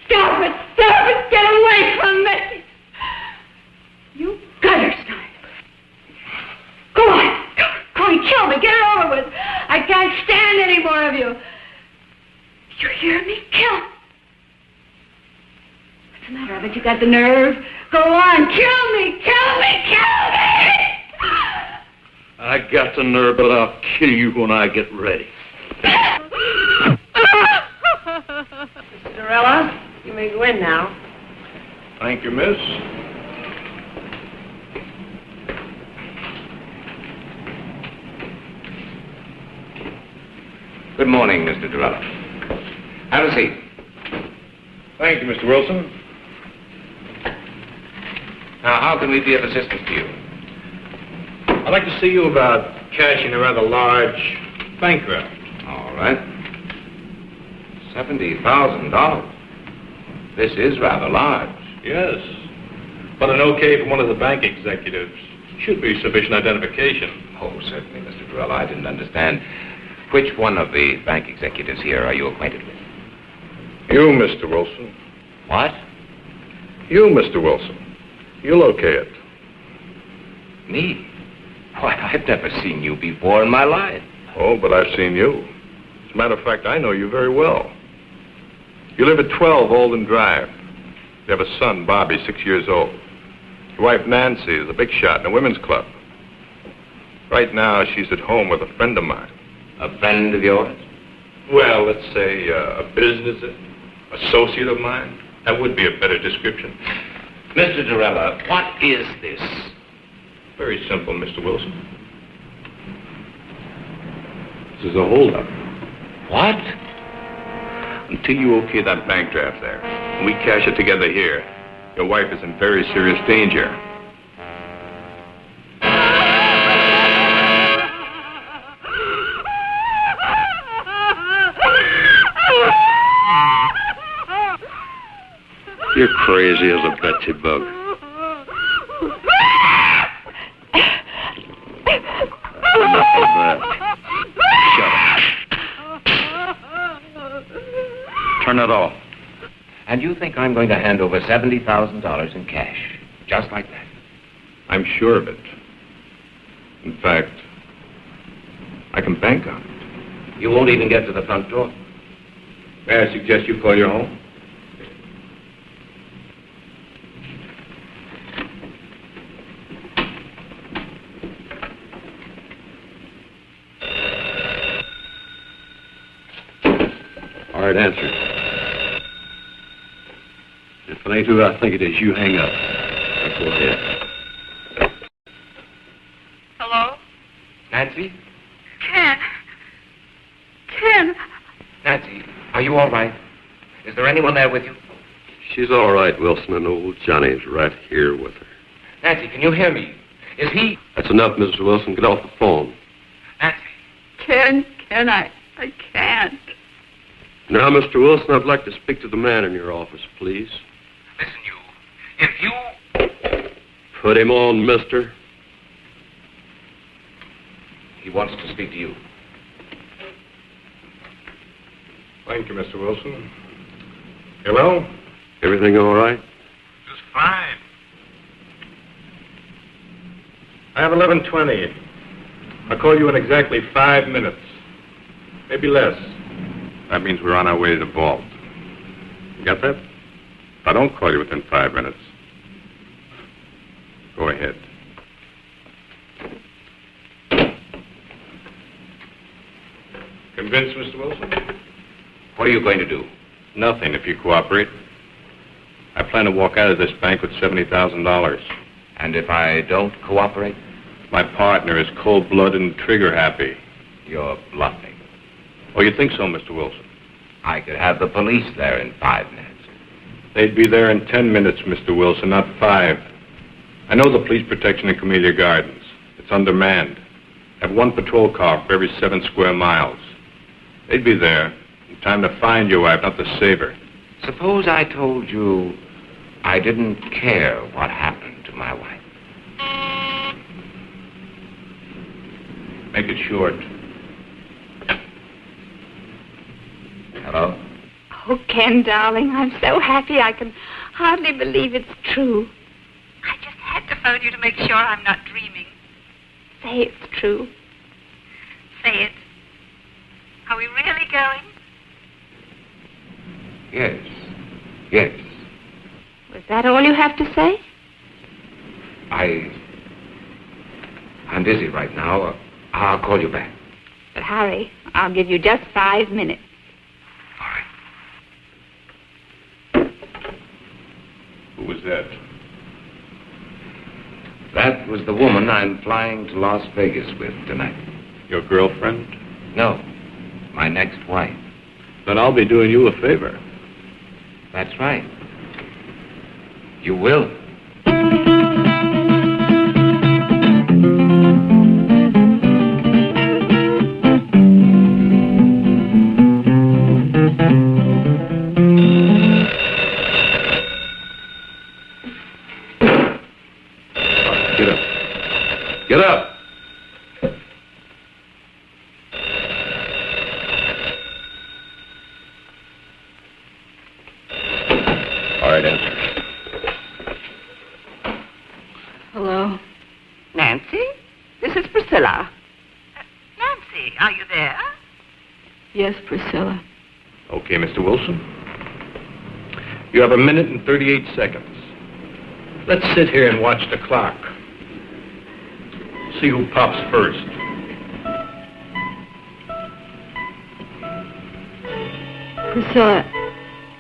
Stop it! Stop it! Get away from me! You gutter snipe! Go on! Go on, kill me! Get it over with! I can't stand any more of you! You hear me? Kill! What's the matter? I bet you got the nerve. Go on! Kill me! Kill me! Kill me! I got the nerve, but I'll kill you when I get ready. Cinderella, you may go in now. Thank you, miss. Good morning, Mr. Durella. Have a seat. Thank you, Mr. Wilson. Now, how can we be of assistance to you? I'd like to see you about cashing a rather large bank draft. All right. $70,000. This is rather large. Yes. But an okay from one of the bank executives should be sufficient identification. Oh, certainly, Mr. Durella. I didn't understand. Which one of the bank executives here are you acquainted with? You, Mr. Wilson. What? You, Mr. Wilson. You'll okay it. Me? Why, I've never seen you before in my life. Oh, but I've seen you. As a matter of fact, I know you very well. You live at 12 Olden Drive. You have a son, Bobby, 6 years old. Your wife, Nancy, is a big shot in a women's club. Right now, she's at home with a friend of mine. A friend of yours? Well, let's say a business associate of mine. That would be a better description. Mr. Durella, what is this? Very simple, Mr. Wilson. This is a holdup. What? Until you okay that bank draft there, and we cash it together here, your wife is in very serious danger. You're crazy as a Betsy bug. Enough of that. Shut up. Turn it off. And you think I'm going to hand over $70,000 in cash, just like that? I'm sure of it. In fact, I can bank on it. You won't even get to the front door. May I suggest you call your home? All right, answer. If it ain't who I think it is, you hang up. Now go ahead. Hello? Nancy? Ken. Ken. Nancy, are you all right? Is there anyone there with you? She's all right, Wilson, and old Johnny's right here with her. Nancy, can you hear me? Is he... That's enough, Mrs. Wilson. Get off the phone. Nancy. Ken, I can't. Now, Mr. Wilson, I'd like to speak to the man in your office, please. Listen, you. If you... Put him on, mister. He wants to speak to you. Thank you, Mr. Wilson. Hello? Everything all right? Just fine. I have 11:20. I'll call you in exactly 5 minutes. Maybe less. That means we're on our way to the vault. You got that? If I don't call you within 5 minutes, go ahead. Convinced, Mr. Wilson? What are you going to do? Nothing, if you cooperate. I plan to walk out of this bank with $70,000. And if I don't cooperate? My partner is cold-blooded and trigger-happy. You're bluffing. Oh, you think so, Mr. Wilson? I could have the police there in 5 minutes. They'd be there in 10 minutes, Mr. Wilson, not 5. I know the police protection in Camellia Gardens. It's undermanned. Have one patrol car for every 7 square miles. They'd be there in time to find your wife, not to save her. Suppose I told you I didn't care what happened to my wife. Make it short. Hello? Oh, Ken, darling, I'm so happy I can hardly believe it's true. I just had to phone you to make sure I'm not dreaming. Say it's true. Say it. Are we really going? Yes. Yes. Was that all you have to say? I'm busy right now. I'll call you back. But hurry. I'll give you just 5 minutes. Who was that? That was the woman I'm flying to Las Vegas with tonight. Your girlfriend? No, my next wife. Then I'll be doing you a favor. That's right. You will. Get up. All right, answer. Hello? Nancy? This is Priscilla. Nancy, are you there? Yes, Priscilla. Okay, Mr. Wilson. You have 1 minute and 38 seconds. Let's sit here and watch the clock. See who pops first. Priscilla,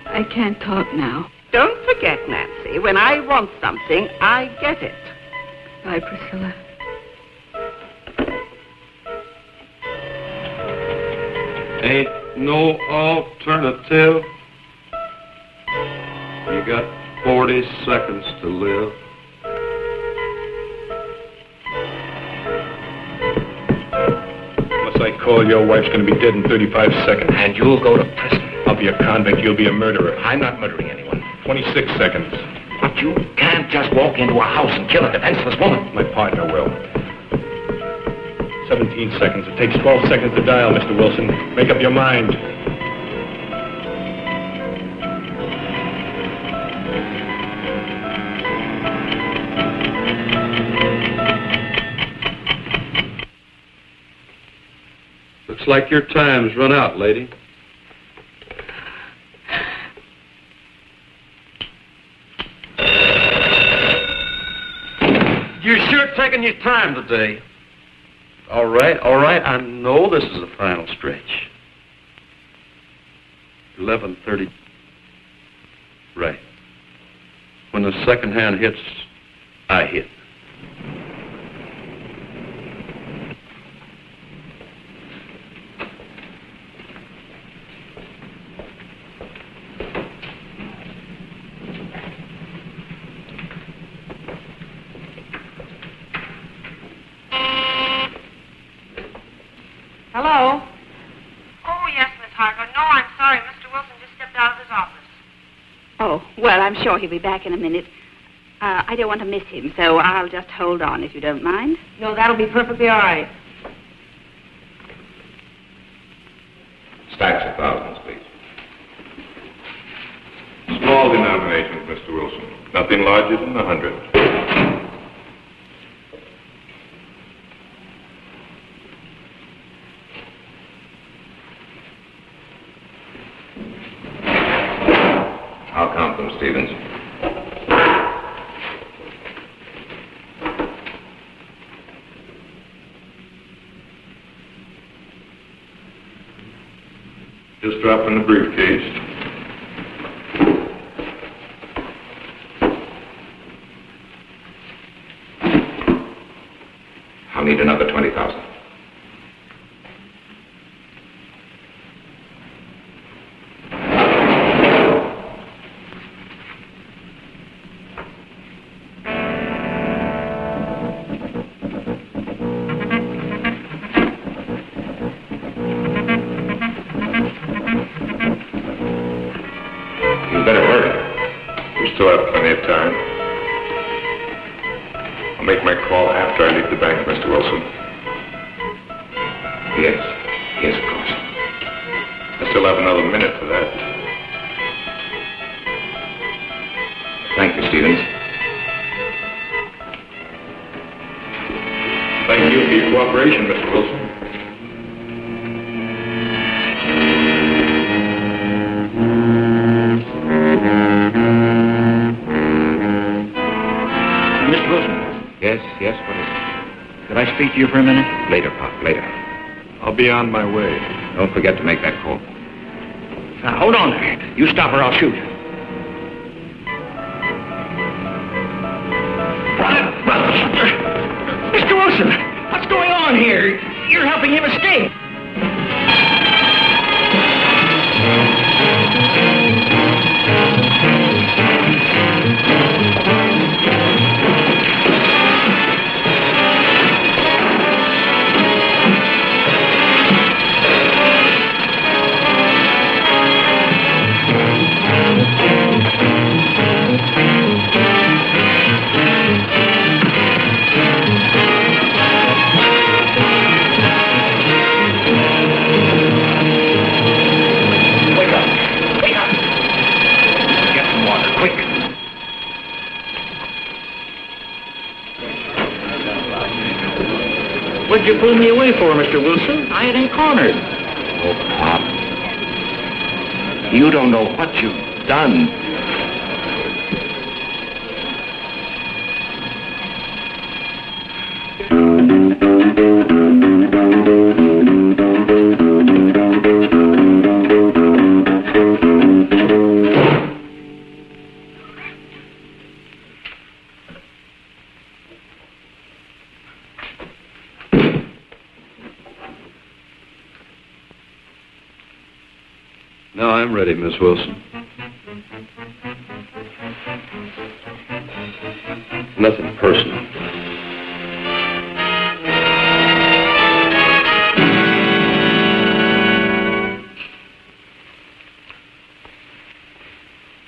I can't talk now. Don't forget, Nancy, when I want something, I get it. Bye, Priscilla. Ain't no alternative. You got 40 seconds to live. Unless I call, your wife's going to be dead in 35 seconds. And you'll go to prison. I'll be a convict. You'll be a murderer. I'm not murdering anyone. 26 seconds. But you can't just walk into a house and kill a defenseless woman. My partner will. 17 seconds. It takes 12 seconds to dial, Mr. Wilson. Make up your mind. Looks like your time's run out, lady. You're sure taking your time today. All right. I know this is the final stretch. 11:30. Right. When the second hand hits, I hit. Hello? Oh, yes, Miss Harker. No, I'm sorry. Mr. Wilson just stepped out of his office. Oh, well, I'm sure he'll be back in a minute. I don't want to miss him, so I'll just hold on if you don't mind. No, that'll be perfectly all right. Stacks of thousands, please. Small denominations, Mr. Wilson. Nothing larger than 100. I'll count them, Stevens. Just drop in the briefcase. I'll need another 20,000. still have plenty of time. I'll make my call after I leave the bank, Mr. Wilson. Yes, of course. I still have another minute for that. Thank you, Stevens. Thank you for your cooperation, Mr. Wilson. Mr. Wilson. Yes, what is it? Could I speak to you for a minute? Later, Pop, later. I'll be on my way. Don't forget to make that call. Now, hold on there. You stop or I'll shoot. Mr. Wilson, what's going on here? You're helping him escape. What'd you pull me away for, Mr. Wilson? I ain't cornered. Oh, Pop. You don't know what you've done. Now I'm ready, Miss Wilson. Nothing personal.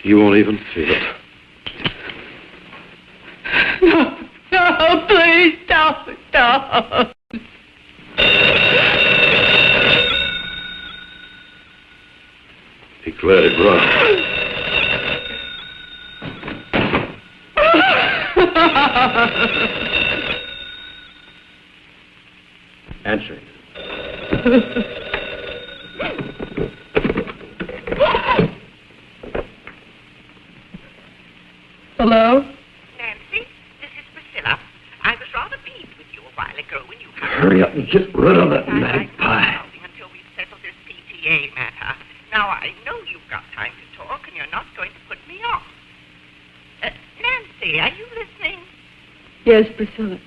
You won't even feel it. No, please don't. Be glad it run. Answer it. Hello? Nancy, this is Priscilla. I was rather peeved with you a while ago when you... Hurry up and get rid of that magpie. ...until we've settled this PTA matter. Now, I know you've got time to talk, and you're not going to put me off. Nancy, are you listening? Yes, Priscilla.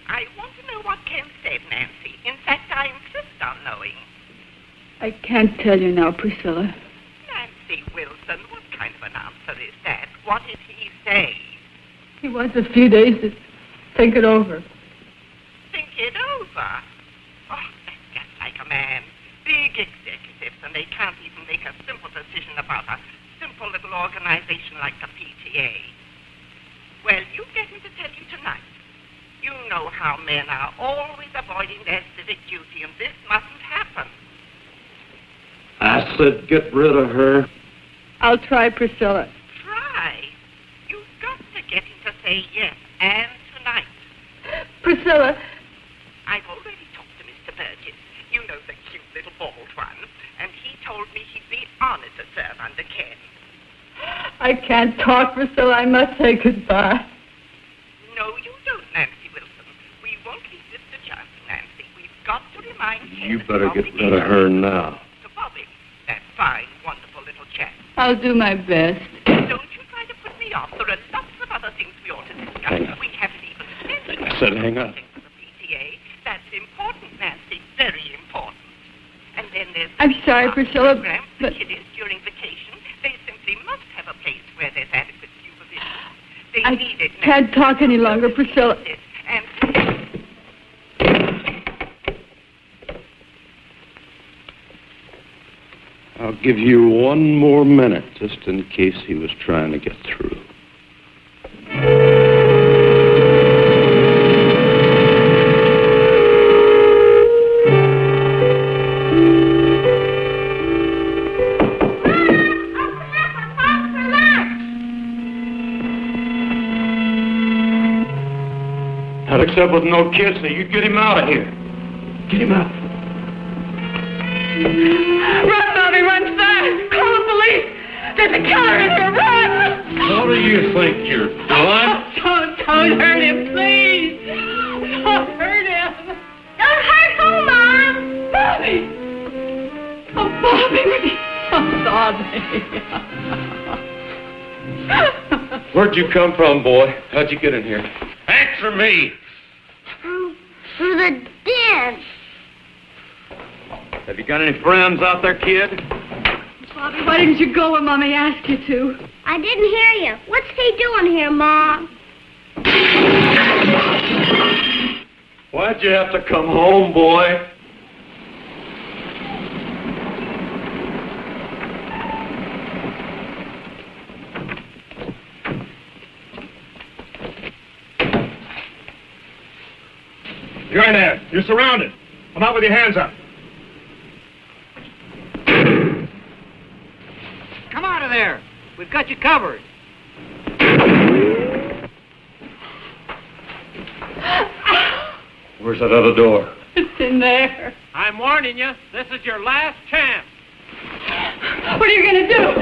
I want to know what Ken said, Nancy. In fact, I insist on knowing. I can't tell you now, Priscilla. Nancy Wilson, what kind of an answer is that? What did he say? He wants a few days to think it over. Think it over? Oh, that's just like a man. Big executives, and they can't even make a simple decision about a simple little organization like the PTA. Well, you get him to tell you tonight. You know how men are always avoiding their civic duty, and this mustn't happen. I said get rid of her. I'll try, Priscilla. Try? You've got to get him to say yes, and tonight. Priscilla. I've already talked to Mr. Burgess. You know, the cute little bald one. And he told me he'd be honored to serve under Ken. I can't talk, Priscilla. I must say goodbye. No, you don't, Nancy Wilson. We won't leave this to chance, Nancy. We've got to remind Ken... You better get rid of her now. ...to Bobby, that fine, wonderful little chap. I'll do my best. Don't you try to put me off. There are lots of other things we ought to discuss. Hang on. We haven't even mentioned... I said hang on. ...PTA. That's important, Nancy. Very important. And then there's... I'm sorry, Priscilla, programs but... for kiddies during vacation. They simply must have a place where there's adequate supervision. They I need it, can't Nancy. talk any longer, Priscilla. And... I'll give you one more minute, just in case he was trying to get through. Except with no kids, so you get him out of here. Get him out. Run, Bobby, run fast! Call the police! There's a killer in here, run! What do you think you're doing? Don't hurt him, please! Don't hurt him! Don't hurt who, Mom? Bobby! Oh, Bobby! Oh, Bobby! Where'd you come from, boy? How'd you get in here? Answer me! Through the den. Have you got any friends out there, kid? Bobby, why didn't you go when Mommy asked you to? I didn't hear you. What's he doing here, Mom? Why'd you have to come home, boy? You're in there. You're surrounded. Come out with your hands up. Come out of there. We've got you covered. Where's that other door? It's in there. I'm warning you, this is your last chance. What are you going to do?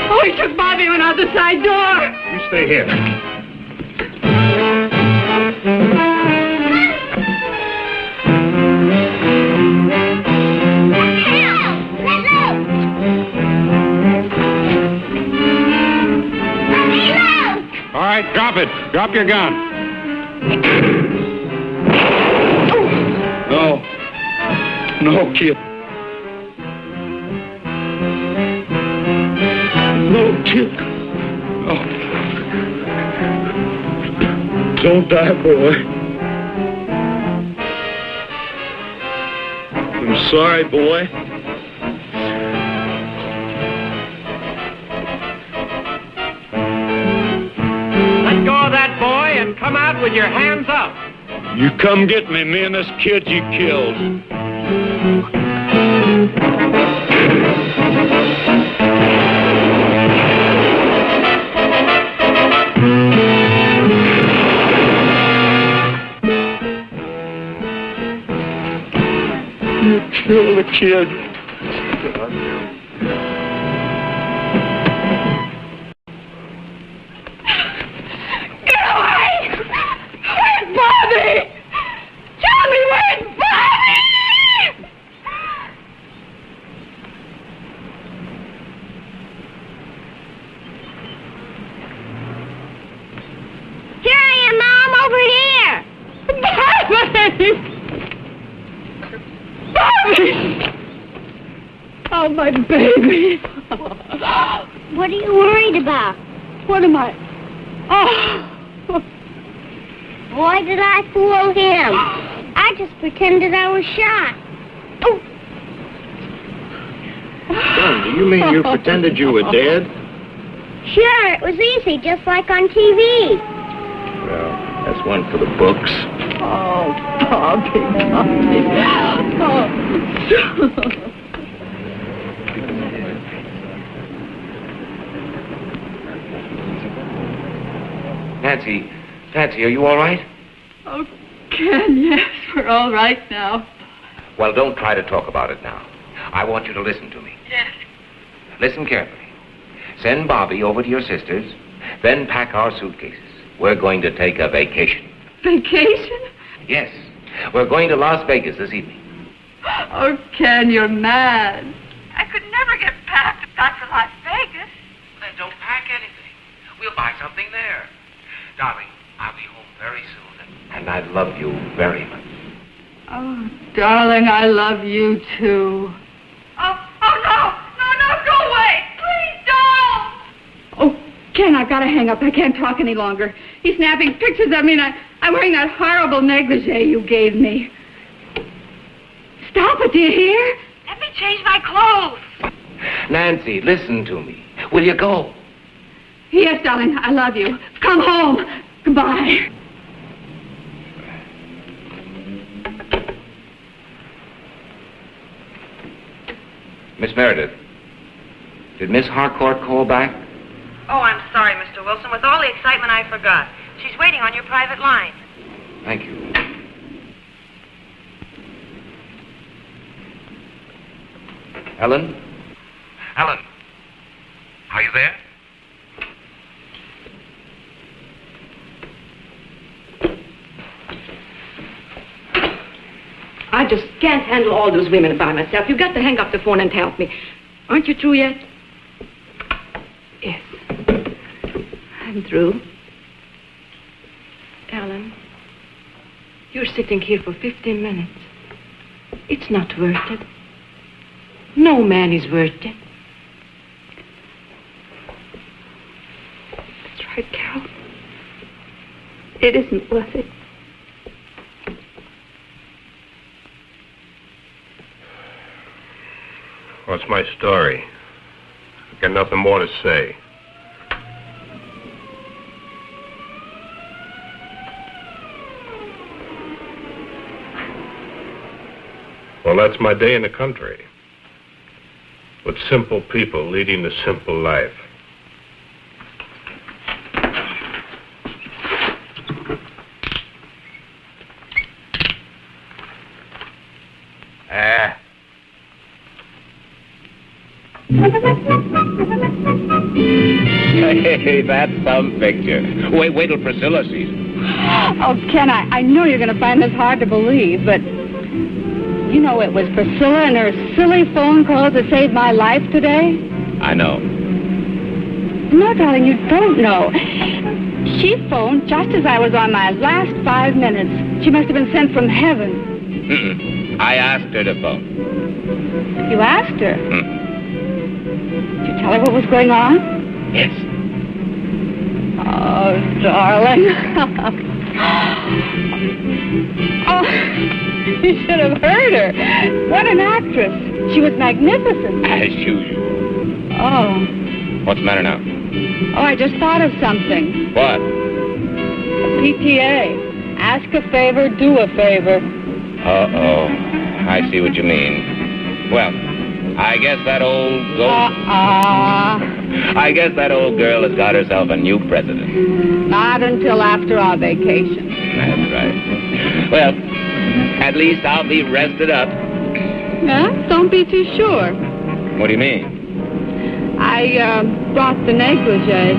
Oh, he took Bobby and went out the side door. You stay here. All right, drop it. Drop your gun. No. No, kid. No, kid. No. Don't die, boy. I'm sorry, boy. Let go of that boy and come out with your hands up. You come get me and this kid you killed. You killed the kid. Get away! Where's Bobby? Tell me where's Bobby! Here I am, Mom, over here. Bobby! Bobby! Oh, my baby. What are you worried about? What am I? Oh. Why did I fool him? I just pretended I was shot. Oh. Son, do you mean you pretended you were dead? Sure, it was easy, just like on TV. Well, that's one for the books. Oh, Bobby, Bobby. Oh. Nancy, are you all right? Oh, Ken, yes, we're all right now. Well, don't try to talk about it now. I want you to listen to me. Yes. Listen carefully. Send Bobby over to your sister's, then pack our suitcases. We're going to take a vacation. Vacation? Yes, we're going to Las Vegas this evening. Oh, Ken, you're mad. I could never get packed back for Las Vegas. Then don't pack anything. We'll buy something there. Darling, I'll be home very soon, and I love you very much. Oh, darling, I love you, too. Oh, no, go away. Please don't. Oh, Ken, I've got to hang up. I can't talk any longer. He's snapping pictures of me, and I'm wearing that horrible negligee you gave me. Stop it, do you hear? Let me change my clothes. Nancy, listen to me. Will you go? Yes, darling, I love you. Come home. Goodbye. Miss Meredith, did Miss Harcourt call back? Oh, I'm sorry, Mr. Wilson. With all the excitement, I forgot. She's waiting on your private line. Thank you. Ellen? Ellen, are you there? I just can't handle all those women by myself. You've got to hang up the phone and help me. Aren't you through yet? Yes. I'm through. Ellen, you're sitting here for 15 minutes. It's not worth it. No man is worth it. That's right, Carol. It isn't worth it. What's my story? I've got nothing more to say. Well, that's my day in the country. With simple people leading a simple life. Hey, that's some picture. Wait till Priscilla sees it. Oh, Ken, I know you're going to find this hard to believe, but you know it was Priscilla and her silly phone calls that saved my life today? I know. No, darling, you don't know. She phoned just as I was on my last 5 minutes. She must have been sent from heaven. Mm-mm. I asked her to phone. You asked her? Did you tell her what was going on? Yes. Oh, darling. Oh, you should have heard her. What an actress. She was magnificent. As usual. Oh. What's the matter now? Oh, I just thought of something. What? PTA. Ask a favor, do a favor. Uh-oh. I see what you mean. Well, I guess that old I guess that old girl has got herself a new president. Not until after our vacation. That's right. Well, at least I'll be rested up. Yeah? Don't be too sure. What do you mean? I brought the negligee.